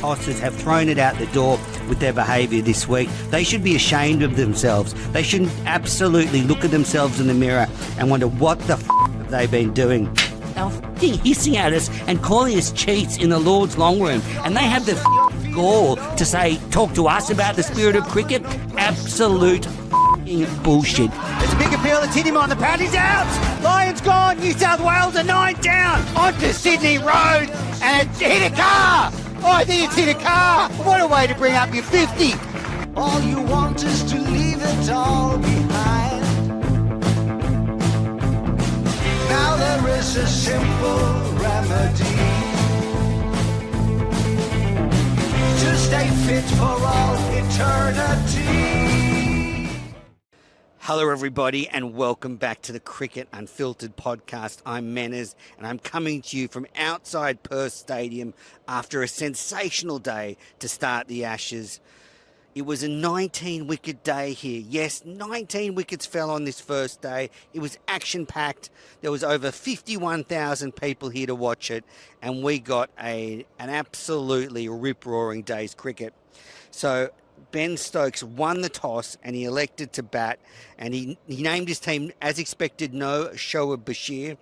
tossers have thrown it out the door with their behaviour this week. They should be ashamed of themselves. They should absolutely look at themselves in the mirror and wonder what the have they been doing. They were hissing at us and calling us cheats in the Lord's long room, and they have the gall to talk to us about the spirit of cricket. Absolute bullshit. There's a big appeal, it's hit him on the pad, he's out! Lions gone, New South Wales are 9 down, onto Sydney Road, and it's hit a car! Oh, I think it's hit a car! What a way to bring up your 50! All you want is to leave it all behind. Now there is a simple remedy to stay fit for all eternity. Hello everybody and welcome back to the Cricket Unfiltered podcast. I'm Manners and I'm coming to you from outside Perth Stadium after a sensational day to start the Ashes. It was a 19-wicket day here. Yes, 19 wickets fell on this first day. It was action-packed. There was over 51,000 people here to watch it, and we got an absolutely rip-roaring day's cricket. So Ben Stokes won the toss and he elected to bat, and he named his team, as expected, no Shoaib Bashir.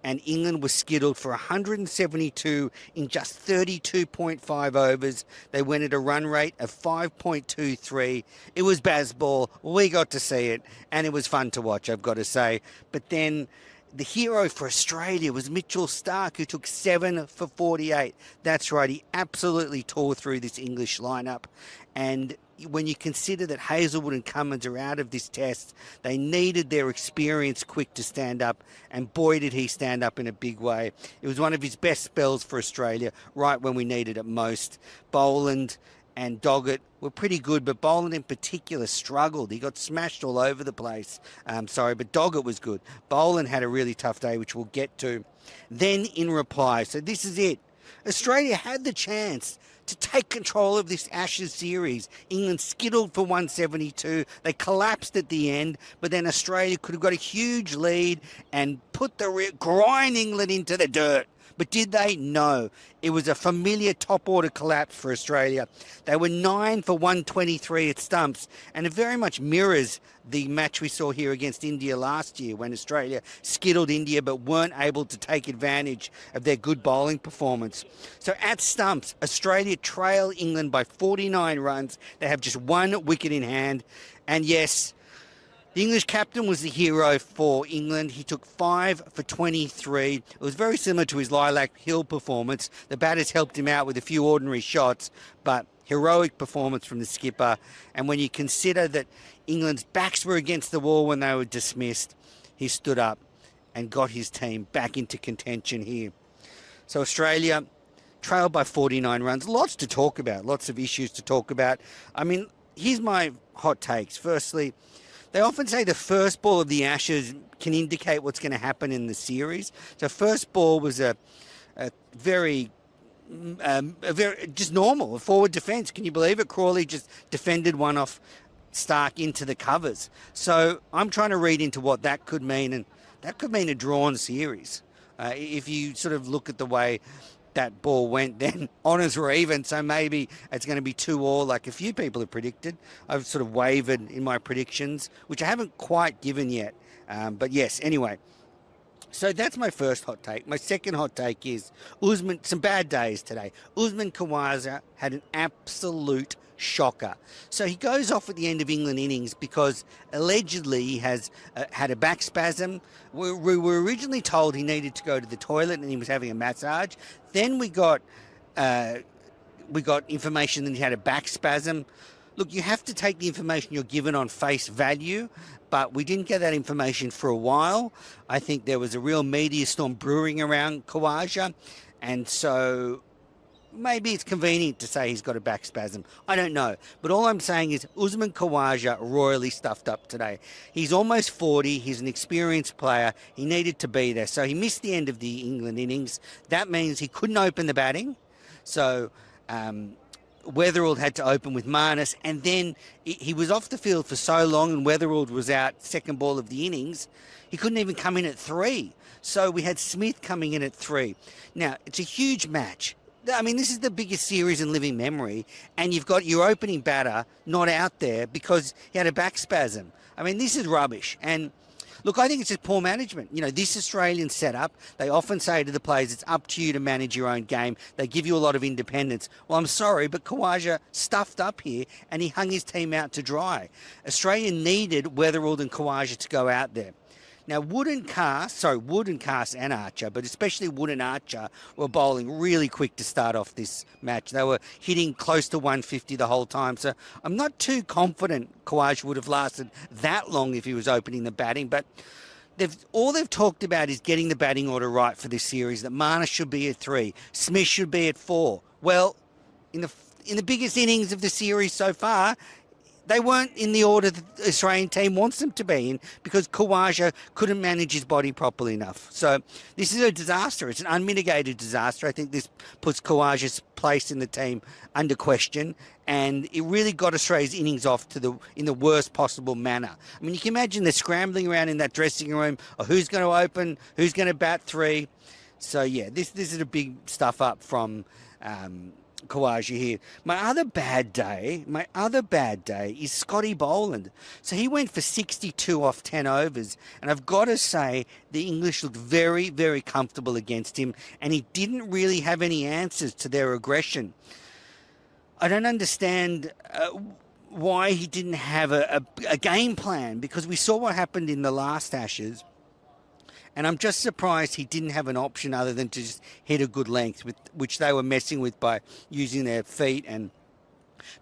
And England was skittled for 172 in just 32.5 overs. They went at a run rate of 5.23. It was Bazball. We got to see it, and it was fun to watch, I've got to say. But then the hero for Australia was Mitchell Starc, who took 7 for 48. That's right, he absolutely tore through this English lineup. And when you consider that Hazlewood and Cummins are out of this test, they needed their experienced quick to stand up, and boy did he stand up in a big way. It was one of his best spells for Australia, right when we needed it most. Boland and Doggett were pretty good, but Boland in particular struggled. He got smashed all over the place. But Doggett was good. Boland had a really tough day, which we'll get to. Then in reply, so this is it. Australia had the chance to take control of this Ashes series. England skittled for 172. They collapsed at the end, but then Australia could have got a huge lead and grind England into the dirt. But did they? No. It was a familiar top-order collapse for Australia. They were 9 for 123 at stumps, and it very much mirrors the match we saw here against India last year when Australia skittled India but weren't able to take advantage of their good bowling performance. So at stumps, Australia trail England by 49 runs. They have just 1 wicket in hand. And yes, the English captain was the hero for England. He took 5 for 23. It was very similar to his Lilac Hill performance. The batters helped him out with a few ordinary shots, but heroic performance from the skipper. And when you consider that England's backs were against the wall when they were dismissed, he stood up and got his team back into contention here. So Australia trailed by 49 runs. Lots to talk about, lots of issues to talk about. I mean, here's my hot takes. Firstly, they often say the first ball of the Ashes can indicate what's going to happen in the series. So first ball was a very just normal, a forward defence. Can you believe it? Crawley just defended one off Starc into the covers. So I'm trying to read into what that could mean, and that could mean a drawn series. If you sort of look at the way that ball went, then honours were even, so maybe it's going to be 2-2 like a few people have predicted. I've sort of wavered in my predictions, which I haven't quite given yet. But yes, anyway. So that's my first hot take. My second hot take is Usman, some bad days today. Usman Khawaja had an absolute shocker. So he goes off at the end of England innings because allegedly he has had a back spasm. We were originally told he needed to go to the toilet and he was having a massage. Then we got information that he had a back spasm. Look, you have to take the information you're given on face value, but we didn't get that information for a while. I think there was a real media storm brewing around Khawaja, and so maybe it's convenient to say he's got a back spasm. I don't know. But all I'm saying is Usman Khawaja royally stuffed up today. He's almost 40. He's an experienced player. He needed to be there. So he missed the end of the England innings. That means he couldn't open the batting. So Weatherald had to open with Marnus. And then he was off the field for so long and Weatherald was out second ball of the innings. He couldn't even come in at 3. So we had Smith coming in at 3. Now, it's a huge match. I mean, this is the biggest series in living memory, and you've got your opening batter not out there because he had a back spasm. I mean, this is rubbish. And look, I think it's just poor management. You know, this Australian setup, they often say to the players, it's up to you to manage your own game. They give you a lot of independence. Well, I'm sorry, but Khawaja stuffed up here and he hung his team out to dry. Australia needed Weatherald and Khawaja to go out there. Now, Wood and Cast and Archer, but especially Wood and Archer, were bowling really quick to start off this match. They were hitting close to 150 the whole time. So I'm not too confident Khawaja would have lasted that long if he was opening the batting. But all they've talked about is getting the batting order right for this series, that Marner should be at 3, Smith should be at 4. Well, in the biggest innings of the series so far, they weren't in the order that the Australian team wants them to be in because Khawaja couldn't manage his body properly enough. So this is a disaster. It's an unmitigated disaster. I think this puts Khawaja's place in the team under question, and it really got Australia's innings off in the worst possible manner. I mean, you can imagine they're scrambling around in that dressing room, or who's going to open, who's going to bat 3. So yeah, this is a big stuff up from Khawaja here. My other bad day is Scotty Boland. So he went for 62 off 10 overs, and I've got to say the English looked very, very comfortable against him, and he didn't really have any answers to their aggression. I don't understand why he didn't have a game plan, because we saw what happened in the last Ashes. And I'm just surprised he didn't have an option other than to just hit a good length, which they were messing with by using their feet and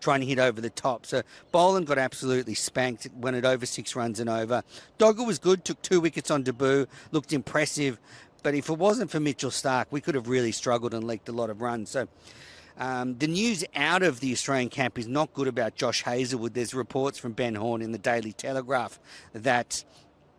trying to hit over the top. So Boland got absolutely spanked, went it over 6 runs and over. Dogger was good, took 2 wickets on debut, looked impressive. But if it wasn't for Mitchell Starc, we could have really struggled and leaked a lot of runs. So the news out of the Australian camp is not good about Josh Hazlewood. There's reports from Ben Horn in the Daily Telegraph that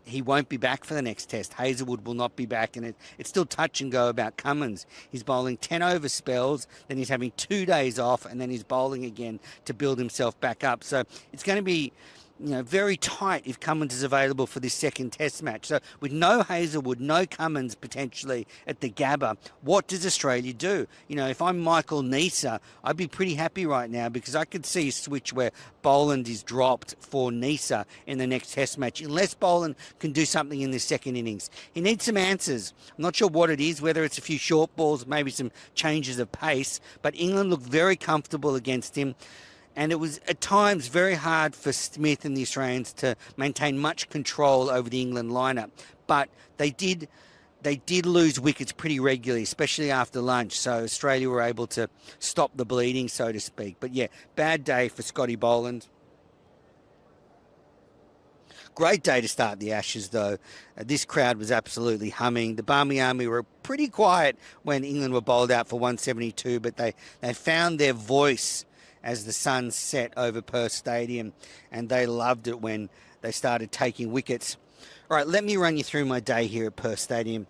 he won't be back for the next test. Hazlewood will not be back, and it's still touch and go about Cummins. He's bowling 10 over spells, then he's having 2 days off, and then he's bowling again to build himself back up. So it's going to be very tight if Cummins is available for this second test match. So with no Hazlewood, no Cummins potentially at the Gabba, what does Australia do? If I'm Michael Neser, I'd be pretty happy right now, because I could see a switch where Boland is dropped for Neser in the next test match, unless Boland can do something in the second innings. He needs some answers. I'm not sure what it is, whether it's a few short balls, maybe some changes of pace, but England looked very comfortable against him. And it was at times very hard for Smith and the Australians to maintain much control over the England lineup. But they did lose wickets pretty regularly, especially after lunch. So Australia were able to stop the bleeding, so to speak. But yeah, bad day for Scotty Boland. Great day to start the Ashes, though. This crowd was absolutely humming. The Barmy Army were pretty quiet when England were bowled out for 172, but they found their voice as the sun set over Perth Stadium, and they loved it when they started taking wickets. All right, let me run you through my day here at Perth Stadium.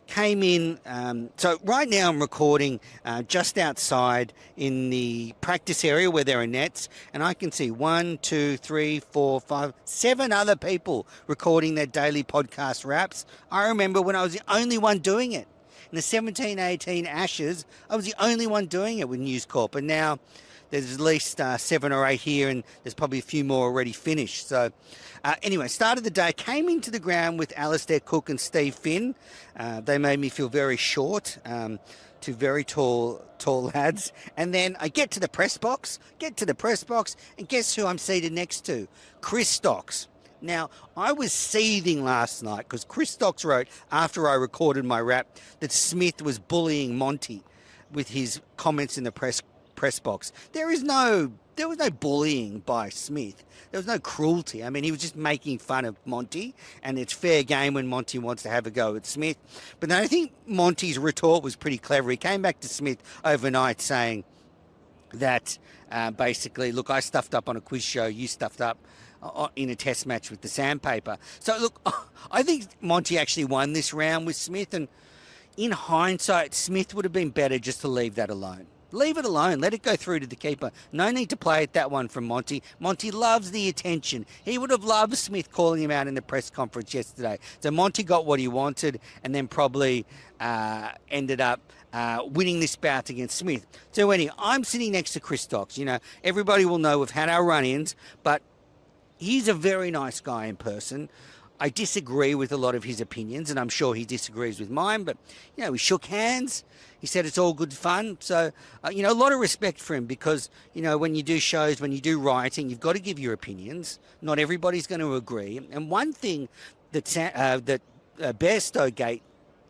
Came in, so right now I'm recording just outside in the practice area where there are nets, and I can see 1, 2, 3, 4, 5, 7 other people recording their daily podcast wraps. I remember when I was the only one doing it. In the 17-18 Ashes, I was the only one doing it with News Corp, and now there's at least 7 or 8 here, and there's probably a few more already finished. So anyway, started the day, came into the ground with Alistair Cook and Steve Finn. They made me feel very short, 2 very tall lads. And then I get to the press box, and guess who I'm seated next to? Chris Stokes. Now, I was seething last night because Chris Stokes wrote, after I recorded my rap, that Smith was bullying Monty with his comments in the press box. There was no bullying by Smith. There was no cruelty. I mean, he was just making fun of Monty, and it's fair game when Monty wants to have a go at Smith. But then I think Monty's retort was pretty clever. He came back to Smith overnight saying that basically, look, I stuffed up on a quiz show, you stuffed up in a test match with the sandpaper. So look, I think Monty actually won this round with Smith, and in hindsight, Smith would have been better just to leave that alone. Leave it alone. Let it go through to the keeper. No need to play at that one from Monty. Monty loves the attention. He would have loved Smith calling him out in the press conference yesterday. So Monty got what he wanted and then probably ended up winning this bout against Smith. So anyway, I'm sitting next to Chris Stokes. You know, everybody will know we've had our run-ins, but he's a very nice guy in person. I disagree with a lot of his opinions, and I'm sure he disagrees with mine, but, you know, we shook hands. He said it's all good fun. So, you know, a lot of respect for him because, you know, when you do shows, when you do writing, you've got to give your opinions. Not everybody's going to agree. And one thing that Bairstow Gate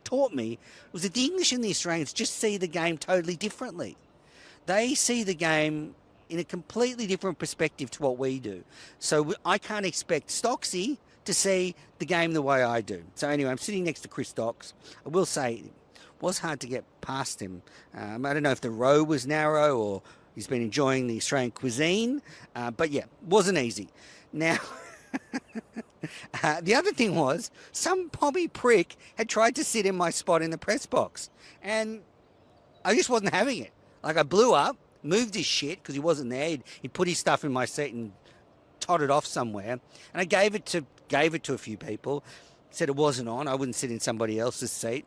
taught me was that the English and the Australians just see the game totally differently. They see the game in a completely different perspective to what we do. So I can't expect Stocksy to see the game the way I do. So anyway, I'm sitting next to Chris Stokes. I will say it was hard to get past him. I don't know if the row was narrow or he's been enjoying the Australian cuisine, but yeah, wasn't easy. Now, the other thing was some pobby prick had tried to sit in my spot in the press box, and I just wasn't having it. Like, I blew up, moved his shit because he wasn't there. He'd put his stuff in my seat and totted off somewhere, and I gave it to a few people. Said it wasn't on. I wouldn't sit in somebody else's seat.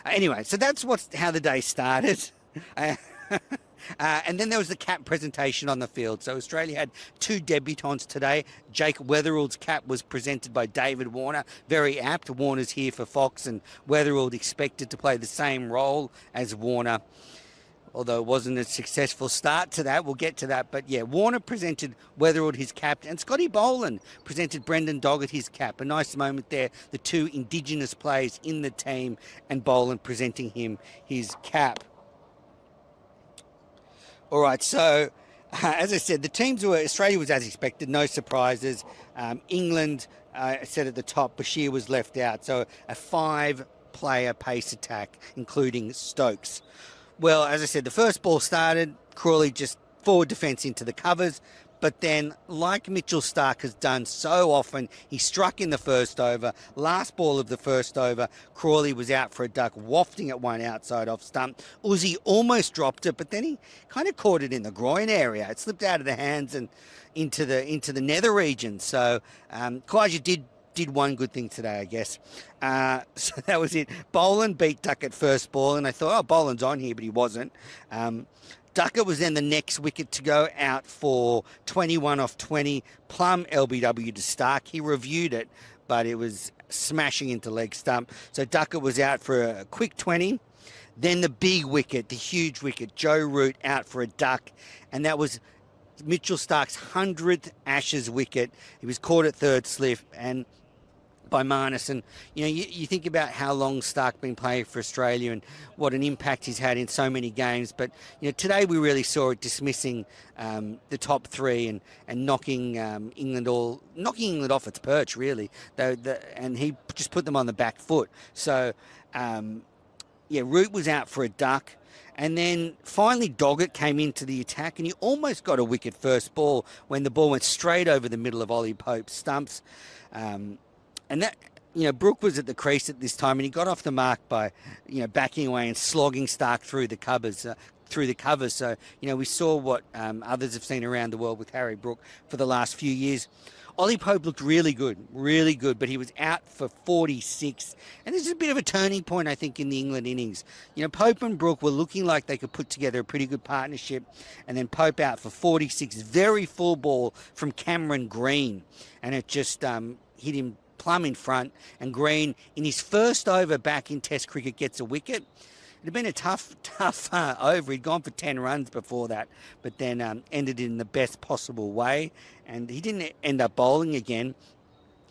Anyway, so that's how the day started. And then there was the cap presentation on the field. So Australia had 2 debutants today. Jake Weatherall's cap was presented by David Warner. Very apt. Warner's here for Fox, and Weatherall expected to play the same role as Warner, although it wasn't a successful start to that. We'll get to that. But yeah, Warner presented Weatherall his cap, and Scotty Boland presented Brendan Doggett his cap. A nice moment there. The 2 Indigenous players in the team, and Boland presenting him his cap. All right, so as I said, the teams Australia was as expected, no surprises. England, I said at the top, Bashir was left out. So a 5-player pace attack, including Stokes. Well, as I said, the first ball started, Crawley just forward defence into the covers, but then, like Mitchell Starc has done so often, he struck in the first over. Last ball of the first over, Crawley was out for a duck, wafting at one outside off stump. Uzi almost dropped it, but then he kind of caught it in the groin area. It slipped out of the hands and into the nether region. So Khawaja did one good thing today, I guess. So that was it. Boland beat Duck at first ball, and I thought, oh, Boland's on here, but he wasn't. Ducker was then the next wicket to go out for 21 off 20. Plum LBW to Starc. He reviewed it, but it was smashing into leg stump. So Ducker was out for a quick 20. Then the big wicket, the huge wicket, Joe Root out for a duck, and that was Mitchell Starc's 100th Ashes wicket. He was caught at third slip and by Marnus. And you know, you think about how long Starc been playing for Australia and what an impact he's had in so many games. But you know, today we really saw it dismissing the top 3 and knocking England off its perch, really. And he just put them on the back foot. So yeah, Root was out for a duck. And then finally Doggett came into the attack, and he almost got a wicket first ball when the ball went straight over the middle of Ollie Pope's stumps. And that, you know, Brooke was at the crease at this time, and he got off the mark by, you know, backing away and slogging Starc through the covers. So, you know, we saw what others have seen around the world with Harry Brooke for the last few years. Ollie Pope looked really good, but he was out for 46. And this is a bit of a turning point, I think, in the England innings. You know, Pope and Brooke were looking like they could put together a pretty good partnership. And then Pope out for 46, very full ball from Cameron Green. And it just hit him plumb in front. And Green, in his first over back in Test cricket, gets a wicket. It had been a tough over. He'd gone for 10 runs before that, but then ended in the best possible way. And he didn't end up bowling again.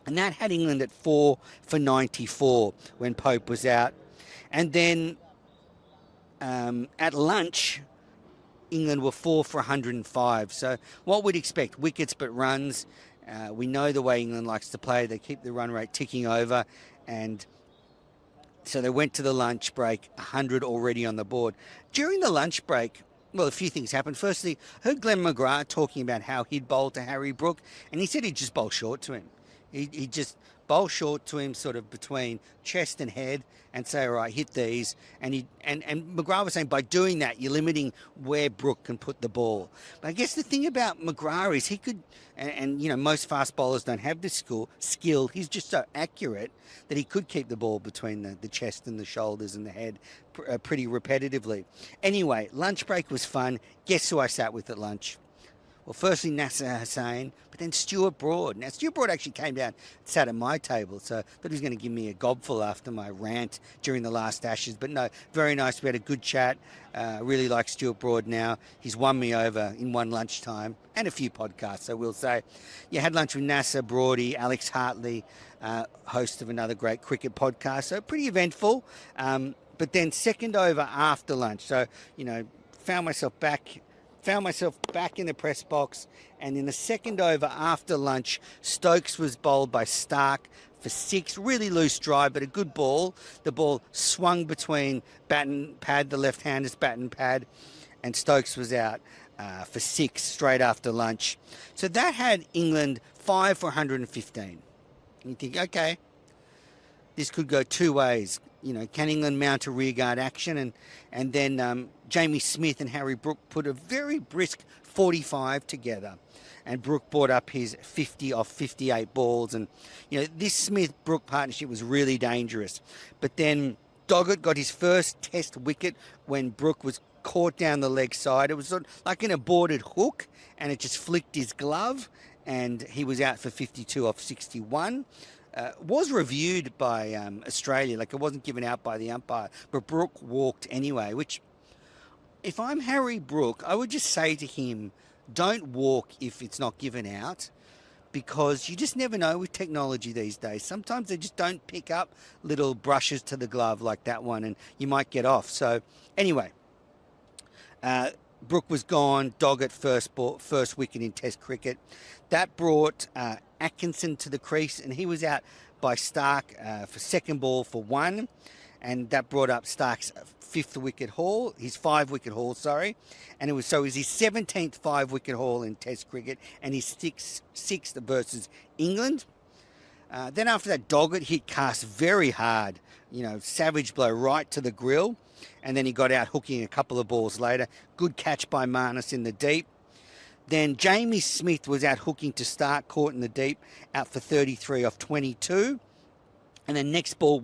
And that had England at 4 for 94 when Pope was out. And then at lunch, England were 4 for 105. So what we'd expect, wickets but runs. We know the way England likes to play. They keep the run rate ticking over, and so they went to the lunch break, 100 already on the board. During the lunch break, well, a few things happened. Firstly, I heard Glenn McGrath talking about how he'd bowl to Harry Brooke, and he said he'd just bowl short to him. He just bowl short to him sort of between chest and head and say, all right, hit these. And McGrath was saying by doing that, you're limiting where Brook can put the ball. But I guess the thing about McGrath is he could, and most fast bowlers don't have this skill. He's just so accurate that he could keep the ball between the chest and the shoulders and the head pretty repetitively. Anyway, lunch break was fun. Guess who I sat with at lunch? Well, firstly, Nasser Hussain, but then Stuart Broad. Now, Stuart Broad actually came down and sat at my table, so I thought he was going to give me a gobful after my rant during the last Ashes. But no, very nice. We had a good chat. Really like Stuart Broad now. He's won me over in one lunchtime and a few podcasts, I will say. Yeah, had lunch with Nasser, Broady, Alex Hartley, host of another great cricket podcast. So pretty eventful. But then second over after lunch. So, found myself back in the press box, and in the second over after lunch, Stokes was bowled by Starc for 6. Really loose drive, but a good ball. The ball swung between bat and pad, the left-hander's bat and pad, and Stokes was out for 6 straight after lunch. So that had England 5 for 115. And you think, okay, this could go two ways. Can England mount a rearguard action? And then Jamie Smith and Harry Brook put a very brisk 45 together. And Brook brought up his 50 off 58 balls. And, this Smith-Brook partnership was really dangerous. But then Doggett got his first test wicket when Brook was caught down the leg side. It was sort of like an aborted hook, and it just flicked his glove. And he was out for 52 off 61. Was reviewed by Australia, like it wasn't given out by the umpire, but Brook walked anyway, which, if I'm Harry Brook, I would just say to him, don't walk if it's not given out, because you just never know with technology these days. Sometimes they just don't pick up little brushes to the glove like that one, and you might get off. So anyway, Brook was gone. Doggett first wicket in Test cricket. That brought Atkinson to the crease, and he was out by Starc for second ball for 1, and that brought up Starc's 5 wicket haul, his 5 wicket haul, and it was his 17th 5 wicket haul in Test cricket, and his 6th versus England. Then after that, Doggett hit Cast very hard, savage blow right to the grill, and then he got out hooking a couple of balls later. Good catch by Marnus in the deep. Then Jamie Smith was out hooking to Starc, caught in the deep, out for 33 off 22. And then next ball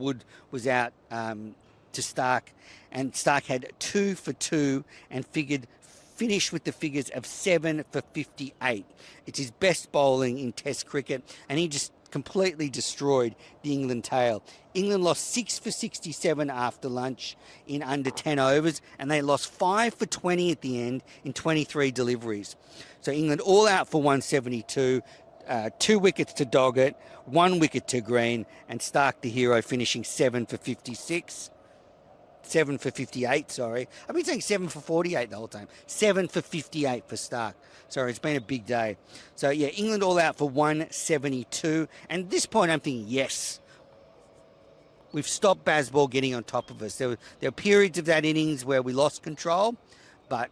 was out to Starc, and Starc had 2 for 2 and finished with the figures of 7 for 58. It's his best bowling in Test cricket, and he just completely destroyed the England tail. England lost 6 for 67 after lunch in under 10 overs, and they lost 5 for 20 at the end in 23 deliveries. So England all out for 172, 2 wickets to Doggett, 1 wicket to Green, and Starc the hero finishing 7 for 56. 7 for 58, sorry. I've been saying 7 for 48 the whole time. 7 for 58 for Starc. Sorry, it's been a big day. So, yeah, England all out for 172. And at this point, I'm thinking, yes, we've stopped Bazball getting on top of us. There were periods of that innings where we lost control, but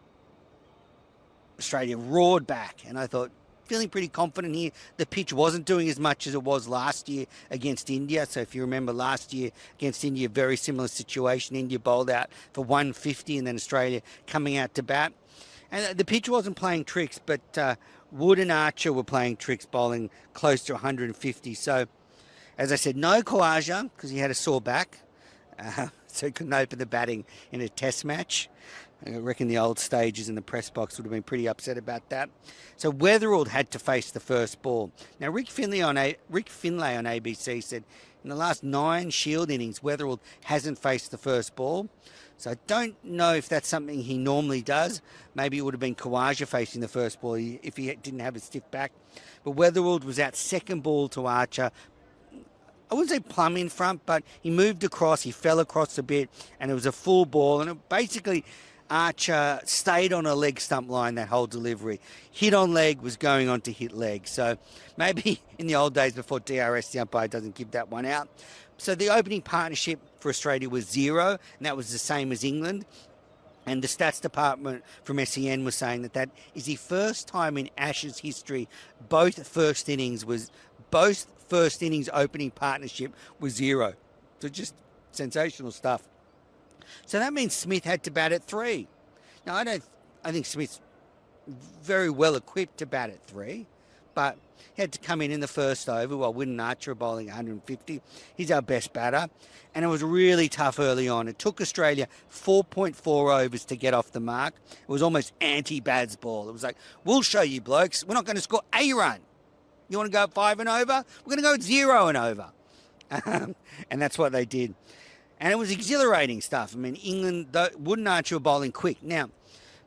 Australia roared back. And I thought, feeling pretty confident here. The pitch wasn't doing as much as it was last year against India. So if you remember last year against India, very similar situation. India bowled out for 150 and then Australia coming out to bat. And the pitch wasn't playing tricks, but Wood and Archer were playing tricks, bowling close to 150. So, as I said, no Khawaja because he had a sore back. So he couldn't open the batting in a test match. I reckon the old stages in the press box would have been pretty upset about that. So Weatherald had to face the first ball. Now, Rick Finlay on ABC said, in the last 9 Shield innings, Weatherald hasn't faced the first ball. So I don't know if that's something he normally does. Maybe it would have been Khawaja facing the first ball if he didn't have a stiff back. But Weatherald was out second ball to Archer. I wouldn't say plumb in front, but he moved across, he fell across a bit, and it was a full ball. And it basically, Archer stayed on a leg stump line that whole delivery. Hit on leg was going on to hit leg. So maybe in the old days before DRS, the umpire doesn't give that one out. So the opening partnership for Australia was 0, and that was the same as England. And the stats department from SEN was saying that is the first time in Ashes history both first innings was both first innings opening partnership was 0. So just sensational stuff. So that means Smith had to bat at 3. Now, I think Smith's very well equipped to bat at 3, but he had to come in the first over while Wyndham Archer are bowling 150. He's our best batter, and it was really tough early on. It took Australia 4.4 overs to get off the mark. It was almost anti-Bazball. It was like, we'll show you blokes, we're not going to score a run. You want to go at 5 and over? We're going to go at 0 and over. And that's what they did. And it was exhilarating stuff. I mean, England, Wyndham Archer were bowling quick. Now,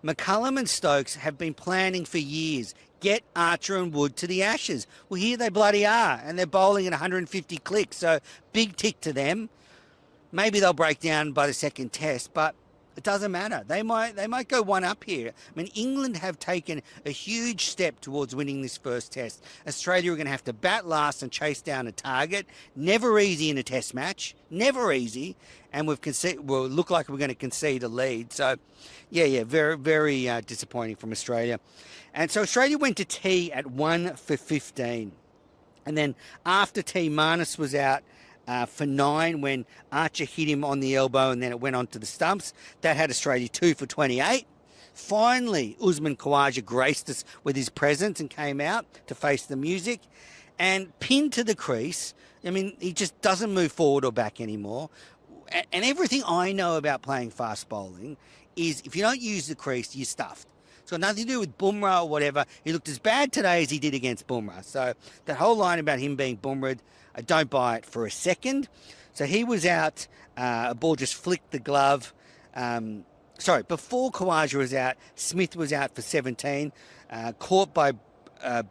McCullum and Stokes have been planning for years. Get Archer and Wood to the Ashes. Well, here they bloody are, and they're bowling at 150 clicks, so big tick to them. Maybe they'll break down by the second test, but it doesn't matter. They might go one up here. I mean, England have taken a huge step towards winning this first test. Australia are going to have to bat last and chase down a target. Never easy in a test match. Never easy. And we'll look like we're going to concede a lead. So, yeah, very, very disappointing from Australia. And so Australia went to tea at 1 for 15. And then after tea, Marnus was out for 9 when Archer hit him on the elbow, and then it went on to the stumps. That had Australia 2 for 28. Finally, Usman Khawaja graced us with his presence and came out to face the music and pinned to the crease. I mean, he just doesn't move forward or back anymore. And everything I know about playing fast bowling is if you don't use the crease, you're stuffed. It's got nothing to do with Bumrah or whatever. He looked as bad today as he did against Bumrah. So that whole line about him being Bumrah, I don't buy it for a second. So he was out. A ball just flicked the glove. Before Khawaja was out, Smith was out for 17. Caught by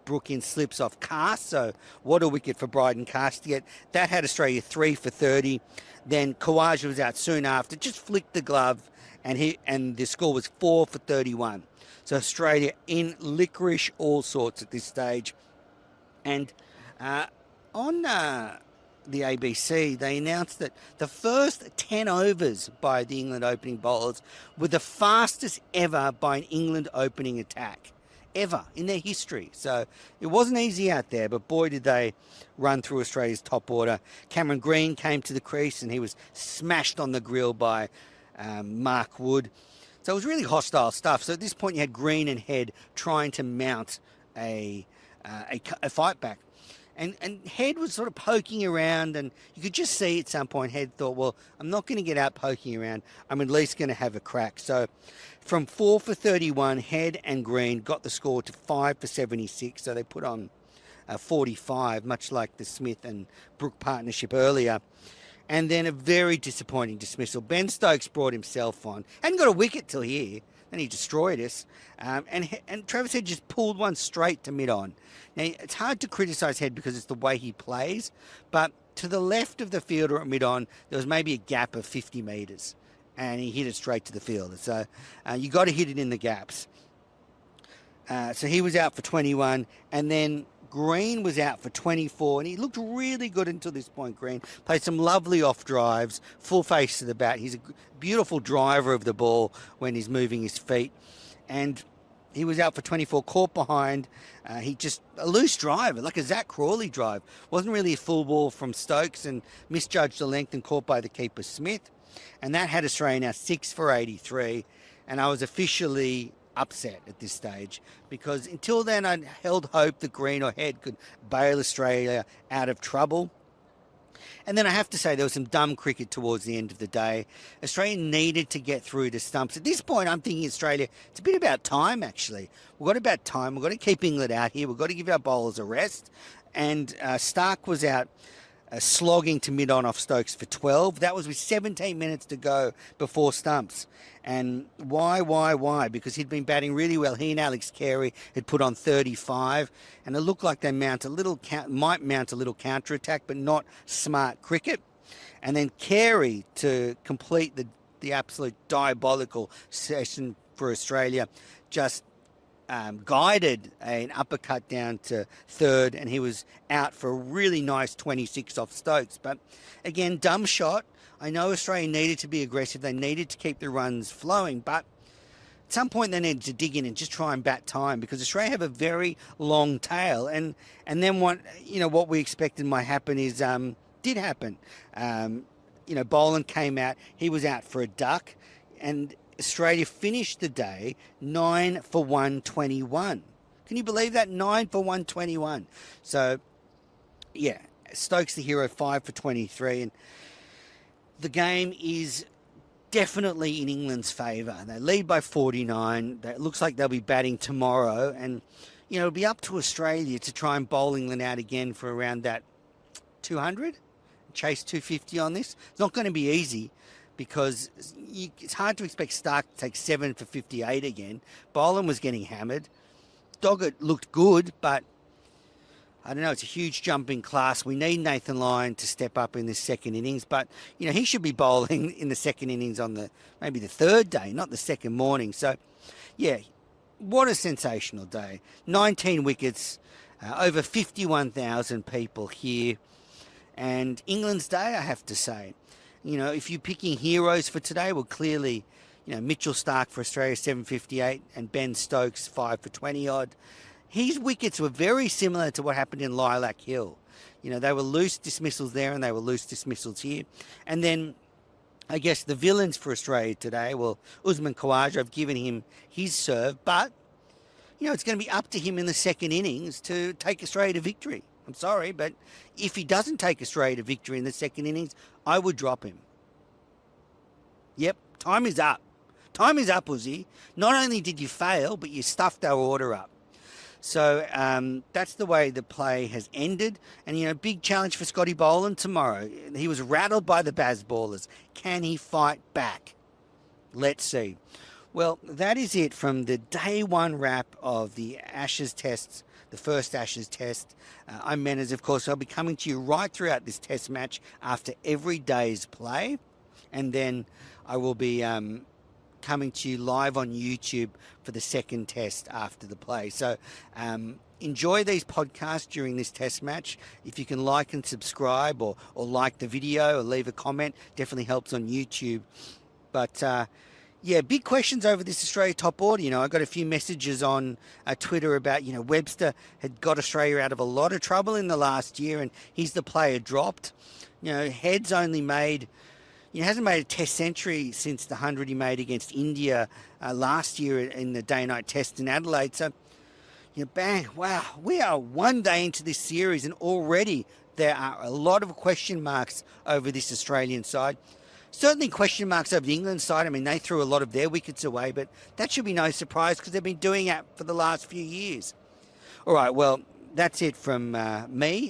Brook in slips off Cast. So what a wicket for Bryden Cast to get. That had Australia 3 for 30. Then Khawaja was out soon after. Just flicked the glove. And the score was 4 for 31. So Australia in licorice all sorts at this stage. And on the ABC, they announced that the first 10 overs by the England opening bowlers were the fastest ever by an England opening attack, ever in their history. So it wasn't easy out there, but boy, did they run through Australia's top order. Cameron Green came to the crease and he was smashed on the grill by Mark Wood. So it was really hostile stuff. So at this point, you had Green and Head trying to mount a fight back. And Head was sort of poking around, and you could just see at some point Head thought, well, I'm not going to get out poking around. I'm at least going to have a crack. So from 4 for 31, Head and Green got the score to 5 for 76. So they put on 45, much like the Smith and Brook partnership earlier. And then a very disappointing dismissal. Ben Stokes brought himself on. Hadn't got a wicket till here. Then he destroyed us. And Travis Head just pulled one straight to mid-on. Now, it's hard to criticise Head because it's the way he plays. But to the left of the fielder at mid-on, there was maybe a gap of 50 metres. And he hit it straight to the fielder. So you got to hit it in the gaps. So he was out for 21. And then Green was out for 24, and he looked really good until this point, Green. Played some lovely off drives, full face to the bat. He's a beautiful driver of the ball when he's moving his feet. And he was out for 24, caught behind. He just, a loose drive, like a Zach Crawley drive. Wasn't really a full ball from Stokes and misjudged the length and caught by the keeper Smith. And that had Australia now 6 for 83. And I was officially upset at this stage because until then I'd held hope that Green or Head could bail Australia out of trouble. And then I have to say there was some dumb cricket towards the end of the day. Australia needed to get through to stumps. At this point I'm thinking Australia, it's a bit about time actually. We've got about time. We've got to keep England out here. We've got to give our bowlers a rest. And Starc was out slogging to mid-on off Stokes for 12. That was with 17 minutes to go before stumps. And why? Because he'd been batting really well. He and Alex Carey had put on 35, and it looked like they might mount a little counter-attack, but not smart cricket. And then Carey, to complete the absolute diabolical session for Australia, just guided an uppercut down to third, and he was out for a really nice 26 off Stokes. But again, dumb shot. I know Australia needed to be aggressive. They needed to keep the runs flowing, but at some point they need to dig in and just try and bat time, because Australia have a very long tail, and then what we expected might happen is did happen. Boland came out, he was out for a duck, and Australia finished the day 9 for 121. Can you believe that? 9 for 121. So yeah, Stokes the hero, 5 for 23, and the game is definitely in England's favour. They lead by 49. It looks like they'll be batting tomorrow, and it'll be up to Australia to try and bowl England out again for around that 200, chase 250 on this. It's not going to be easy, because it's hard to expect Starc to take 7 for 58 again. Boland was getting hammered. Doggett looked good, but I don't know, it's a huge jump in class. We need Nathan Lyon to step up in this second innings, but he should be bowling in the second innings on maybe the third day, not the second morning. So yeah, what a sensational day. 19 wickets, over 51,000 people here, and England's day, I have to say. If you're picking heroes for today, well, clearly, Mitchell Starc for Australia, 758, and Ben Stokes, 5 for 20 odd. His wickets were very similar to what happened in Lilac Hill. They were loose dismissals there, and they were loose dismissals here. And then, I guess, the villains for Australia today, well, Usman Khawaja, I've given him his serve, but, it's going to be up to him in the second innings to take Australia to victory. I'm sorry, but if he doesn't take Australia to victory in the second innings, I would drop him. Yep, time is up. Time is up, Uzi. Not only did you fail, but you stuffed our order up. So that's the way the play has ended. And, big challenge for Scotty Boland tomorrow. He was rattled by the Bazballers. Can he fight back? Let's see. Well, that is it from the day one wrap of the Ashes tests, the first Ashes test. I'm Menners, of course. I'll be coming to you right throughout this test match after every day's play. And then I will be coming to you live on YouTube for the second test after the play. So enjoy these podcasts during this test match. If you can like and subscribe, or like the video, or leave a comment, definitely helps on YouTube. But yeah, big questions over this Australia top order. I got a few messages on Twitter about, Webster had got Australia out of a lot of trouble in the last year, and he's the player dropped. Heads only made, hasn't made a test century since the 100 he made against India last year in the day-night test in Adelaide. So, bang, wow, we are one day into this series, and already there are a lot of question marks over this Australian side. Certainly question marks over the England side. I mean, they threw a lot of their wickets away, but that should be no surprise, because they've been doing it for the last few years. All right, well, that's it from me.